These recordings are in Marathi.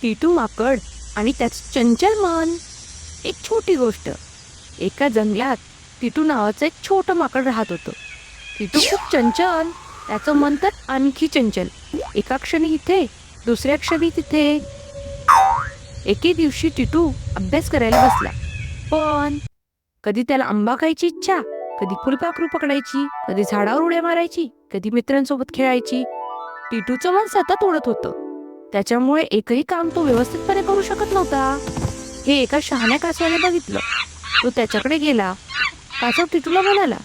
टिटू माकड आणि त्याचं चंचल मन. एक छोटी गोष्ट. एका जंगलात टिटू नावाचं एक छोटं माकड राहत होतं. टिटू खूप चंचल, त्याचं मन तर आणखी चंचल. एका क्षणी इथे, दुसऱ्या क्षणी तिथे. एके दिवशी टिटू अभ्यास करायला बसला. पण कधी त्याला आंबा खायची इच्छा, कधी फुलपाखरू पकडायची, कधी झाडावर उड्या मारायची, कधी मित्रांसोबत खेळायची. टिटूचं मन सतत उडत होतं. त्याच्यामुळे एकही काम तो व्यवस्थितपणे करू शकत नव्हता. हे एका शहाण्या कासवाने बघितलं. तो त्याच्याकडे गेला. कासव टिटूला म्हणाला,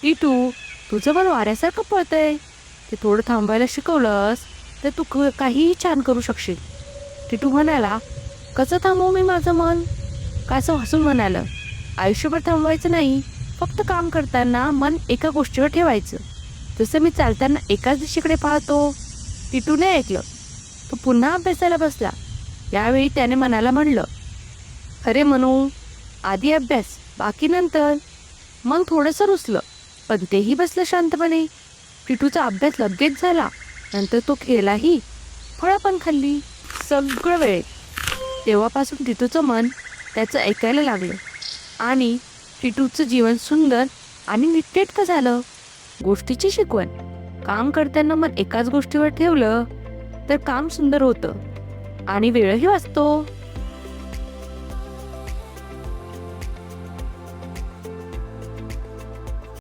टिटू, तुझं मन वाऱ्यासारखं पळतंय. ते थोडं थांबायला शिकवलंस तर तू काहीही छान करू शकशील. टिटू म्हणाला, कसं थांबवू मी माझं मन? कासव हसून म्हणालं, आयुष्यभर थांबवायचं नाही, फक्त काम करताना मन एका गोष्टीवर ठेवायचं. जसं मी चालताना एकाच दिशेकडे पाहतो. टिटूने ऐकलं. तो पुन्हा अभ्यासाला बसला. यावेळी त्याने मनाला म्हणलं, अरे मनू, आधी अभ्यास, बाकी नंतर. मन थोडंसं रुसलं, पण तेही बसलं शांतपणे. टिटूचा अभ्यास लगेच झाला. नंतर तो खेळलाही, फळं पण खाल्ली, सगळं वेळ. तेव्हापासून टिटूचं मन त्याचं ऐकायला लागलं आणि टिटूचं जीवन सुंदर आणि नीटनेटकं झालं. गोष्टीची शिकवण. काम करताना मन एकाच गोष्टीवर ठेवलं तर काम सुंदर होतं आणि वेळही वाचतो.